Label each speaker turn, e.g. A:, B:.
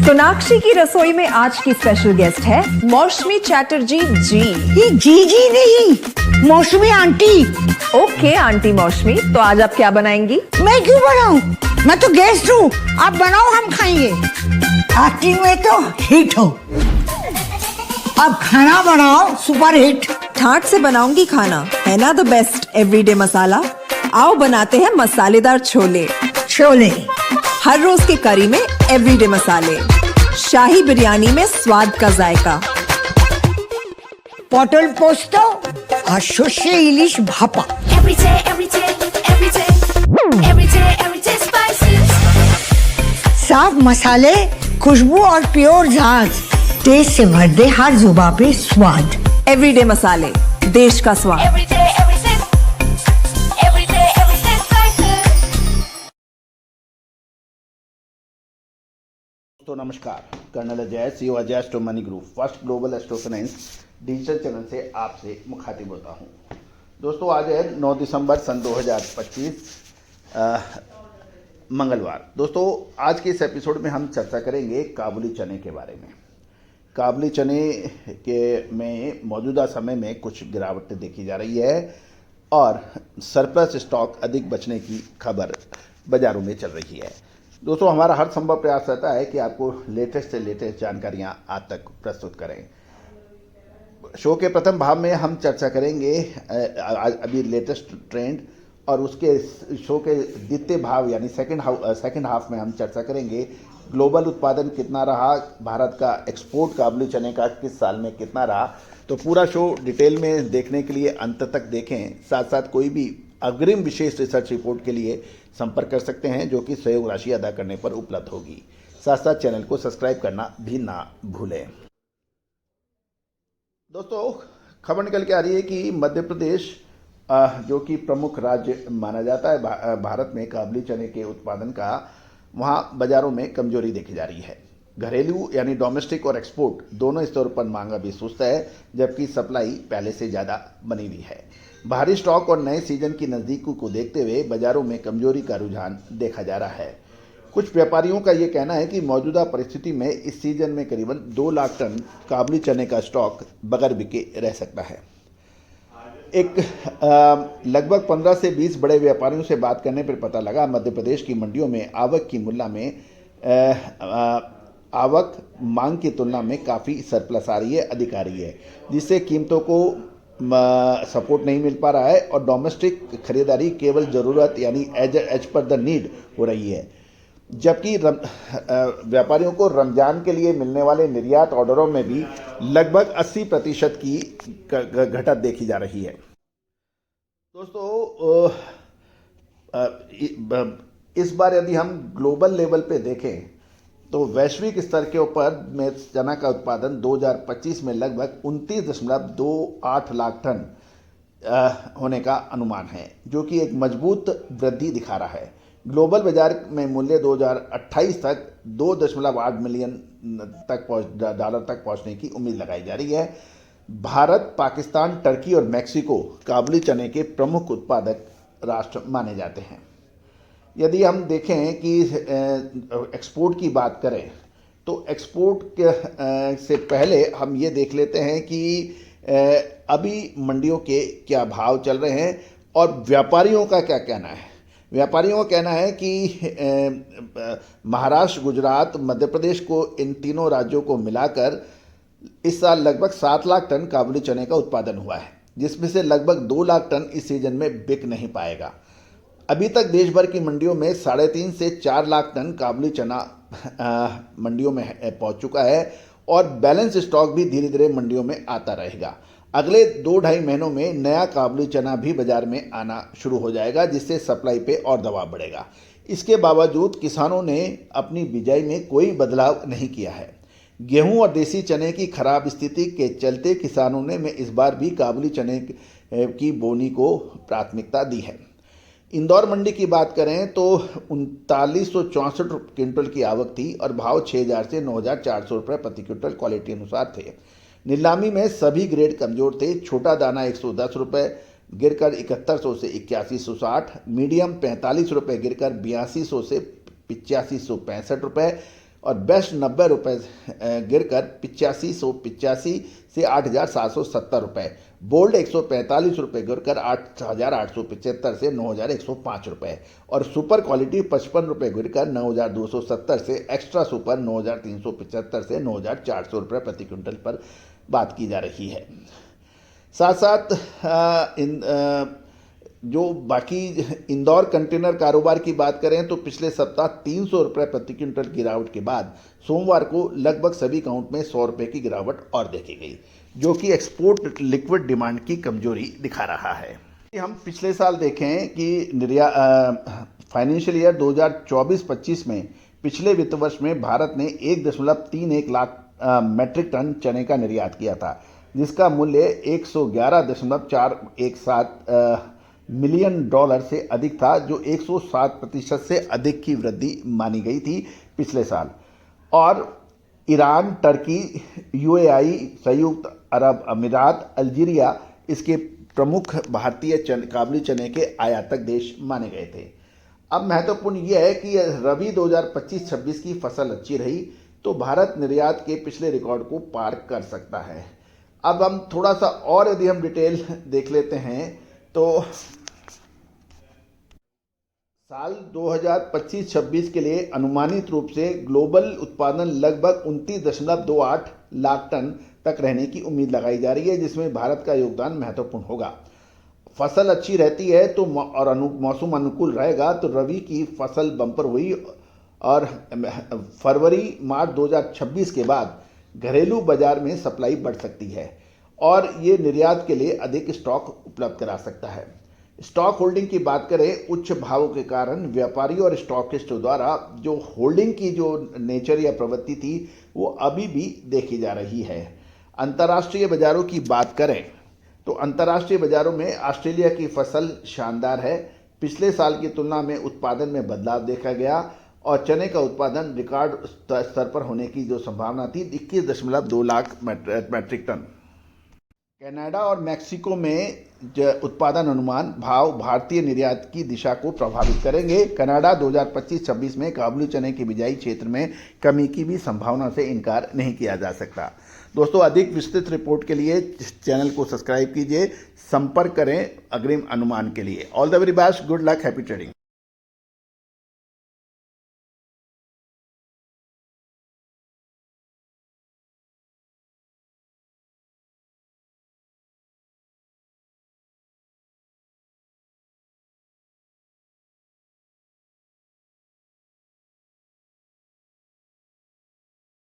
A: सोनाक्षी की रसोई में आज की स्पेशल गेस्ट है मौसमी चैटर्जी जी।
B: ये जी नहीं, मौसमी आंटी।
A: ओके आंटी मौसमी, तो आज आप क्या बनाएंगी?
B: मैं क्यों बनाऊं? मैं तो गेस्ट हूँ, आप बनाओ हम खाएंगे। एक्टिंग में तो हिट हो, अब खाना बनाओ सुपर हिट।
A: ठाट से बनाऊंगी खाना, है ना द बेस्ट एवरीडे मसाला। आओ बनाते हैं मसालेदार छोले।
B: छोले
A: हर रोज के करी में एवरीडे मसाले, शाही बिरयानी में स्वाद का जायका।
B: পটল পোস্ত আর সর্ষে ইলিশ ভাপা। साफ मसाले, खुशबू और प्योर झाग, टेस्ट से भर दे हर जुबान पे स्वाद।
A: एवरीडे मसाले, देश का स्वाद।
C: तो नमस्कार, Colonel Ajay CEO Ajay Astro Money Group first global Astro Finance digital channel से आपसे मुखातिब होता हूं। दोस्तों आज है 9 दिसंबर सन 2025 मंगलवार। दोस्तों आज के इस एपिसोड में हम चर्चा करेंगे काबुली चने के बारे में। काबुली चने के में मौजूदा समय में कुछ गिरावटें देखी जा रही है और सरप्लस स्टॉक अधिक बचने की खबर बाजारों में चल रही है। दोस्तों हमारा हर संभव प्रयास रहता है कि आपको लेटेस्ट से लेटेस्ट जानकारियां आप तक प्रस्तुत करें। शो के प्रथम भाग में हम चर्चा करेंगे अभी लेटेस्ट ट्रेंड, और उसके शो के द्वितीय भाग यानी सेकंड हाफ में हम चर्चा करेंगे ग्लोबल उत्पादन कितना रहा, भारत का एक्सपोर्ट काबुली चने का किस साल में कितना रहा। तो पूरा शो डिटेल में देखने के लिए अंत तक देखें। साथ साथ कोई भी अग्रिम विशेष रिसर्च रिपोर्ट के लिए संपर्क कर सकते हैं जो कि सहयोग राशि अदा करने पर उपलब्ध होगी। साथ साथ चैनल को सब्सक्राइब करना भी ना भूलें। दोस्तों खबर निकल के आ रही है कि मध्य प्रदेश जो कि प्रमुख राज्य माना जाता है भारत में काबुली चने के उत्पादन का, वहाँ बाजारों में कमजोरी देखी जा रही है। घरेलू यानी डोमेस्टिक और एक्सपोर्ट दोनों स्तरों पर मांग अभी सुस्त है, जबकि सप्लाई पहले से ज़्यादा बनी हुई है। भारी स्टॉक और नए सीजन की नज़दीकी को देखते हुए बाजारों में कमजोरी का रुझान देखा जा रहा है। कुछ व्यापारियों का ये कहना है कि मौजूदा परिस्थिति में इस सीजन में करीबन 2 लाख टन काबुली चने का स्टॉक बगैर बिके रह सकता है। एक लगभग 15 से 20 बड़े व्यापारियों से बात करने पर पता लगा मध्य प्रदेश की मंडियों में आवक की मुल्ला में आवक मांग की तुलना में काफ़ी सरप्लस आ रही है, अधिक आ रही है, जिससे कीमतों को सपोर्ट नहीं मिल पा रहा है और डोमेस्टिक खरीदारी केवल ज़रूरत यानी एज पर द नीड हो रही है। जबकि व्यापारियों को रमज़ान के लिए मिलने वाले निर्यात ऑर्डरों में भी लगभग 80% की घटत देखी जा रही है। दोस्तों इस बार यदि हम ग्लोबल लेवल पे देखें तो वैश्विक स्तर के ऊपर में चना का उत्पादन 2025 में लगभग 29.28 लाख टन होने का अनुमान है, जो कि एक मजबूत वृद्धि दिखा रहा है। ग्लोबल बाजार में मूल्य 2028 तक 2.8 मिलियन डॉलर तक पहुंचने की उम्मीद लगाई जा रही है। भारत, पाकिस्तान, टर्की और मैक्सिको काबुली चने के प्रमुख उत्पादक राष्ट्र माने जाते हैं। यदि हम देखें कि एक्सपोर्ट की बात करें तो एक्सपोर्ट से पहले हम ये देख लेते हैं कि अभी मंडियों के क्या भाव चल रहे हैं और व्यापारियों का क्या कहना है। व्यापारियों का कहना है कि महाराष्ट्र, गुजरात, मध्य प्रदेश को, इन तीनों राज्यों को मिलाकर इस साल लगभग 7 लाख टन काबुली चने का उत्पादन हुआ है, जिसमें से लगभग 2 लाख टन इस सीजन में बिक नहीं पाएगा। अभी तक देश भर की मंडियों में 3.5 से 4 लाख टन काबुली चना मंडियों में पहुंच चुका है और बैलेंस स्टॉक भी धीरे धीरे मंडियों में आता रहेगा। अगले 2-2.5 महीनों में नया काबुली चना भी बाजार में आना शुरू हो जाएगा, जिससे सप्लाई पे और दबाव बढ़ेगा। इसके बावजूद किसानों ने अपनी बिजाई में कोई बदलाव नहीं किया है। गेहूं और देसी चने की खराब स्थिति के चलते किसानों ने इस बार भी काबुली चने की बोनी को प्राथमिकता दी है। इंदौर मंडी की बात करें तो 3964 क्विंटल की आवक थी और भाव 6000 से 9400 रुपये प्रति क्विंटल क्वालिटी अनुसार थे। नीलामी में सभी ग्रेड कमजोर थे। छोटा दाना 110 रुपये गिरकर 7100 से 8160, मीडियम 45 रुपये गिरकर 8200 से 8565 रुपये, और बेस्ट 90 रुपये गिरकर 8585 से 8770 रुपये। बोल्ड 145 रुपये गिरकर 8875 से 9105 रुपये और सुपर क्वालिटी 55 रुपये गिरकर 9270 से एक्स्ट्रा सुपर 9375 से 9400 रुपये प्रति क्विंटल पर बात की जा रही है। साथ साथ जो बाकी इंदौर कंटेनर कारोबार की बात करें तो पिछले सप्ताह 300 रुपये प्रति क्विंटल गिरावट के बाद सोमवार को लगभग सभी काउंट में 100 रुपये की गिरावट और देखी गई, जो कि एक्सपोर्ट लिक्विड डिमांड की कमजोरी दिखा रहा है। हम पिछले साल देखें कि फाइनेंशियल ईयर 2024-25 में पिछले वित्त वर्ष में भारत ने 1.31 लाख मेट्रिक टन चने का निर्यात किया था, जिसका मूल्य 111.417 मिलियन डॉलर से अधिक था, जो 107% से अधिक की वृद्धि मानी गई थी पिछले साल। और ईरान, टर्की, यूएई, संयुक्त अरब अमीरात, अल्जीरिया इसके प्रमुख भारतीय काबुली चने के आयातक देश माने गए थे। अब महत्वपूर्ण यह है कि रबी 2025-26 की फसल अच्छी रही तो भारत निर्यात के पिछले रिकॉर्ड को पार कर सकता है। अब हम थोड़ा सा और यदि हम डिटेल देख लेते हैं तो साल 2025-26 के लिए अनुमानित रूप से ग्लोबल उत्पादन लगभग 29.28 लाख टन तक रहने की उम्मीद लगाई जा रही है, जिसमें भारत का योगदान महत्वपूर्ण होगा। फसल अच्छी रहती है तो और मौसम अनुकूल रहेगा तो रबी की फसल बम्पर हुई और फरवरी-मार्च 2026 के बाद घरेलू बाजार में सप्लाई बढ़ सकती है और ये निर्यात के लिए अधिक स्टॉक उपलब्ध करा सकता है। स्टॉक होल्डिंग की बात करें, उच्च भावों के कारण व्यापारियों और स्टॉकिस्टों द्वारा जो होल्डिंग की जो नेचर या प्रवृत्ति थी वो अभी भी देखी जा रही है। अंतर्राष्ट्रीय बाजारों की बात करें तो अंतर्राष्ट्रीय बाजारों में ऑस्ट्रेलिया की फसल शानदार है। पिछले साल की तुलना में उत्पादन में बदलाव देखा गया और चने का उत्पादन रिकॉर्ड स्तर पर होने की जो संभावना थी 21.2 लाख मैट्रिक टन। कनाडा और मैक्सिको में उत्पादन अनुमान भाव भारतीय निर्यात की दिशा को प्रभावित करेंगे। कनाडा 2025-26 में काबुली चने की बिजाई क्षेत्र में कमी की भी संभावना से इनकार नहीं किया जा सकता। दोस्तों, अधिक विस्तृत रिपोर्ट के लिए चैनल को सब्सक्राइब कीजिए, संपर्क करें अग्रिम अनुमान के लिए। All the very best, good luck, happy trading.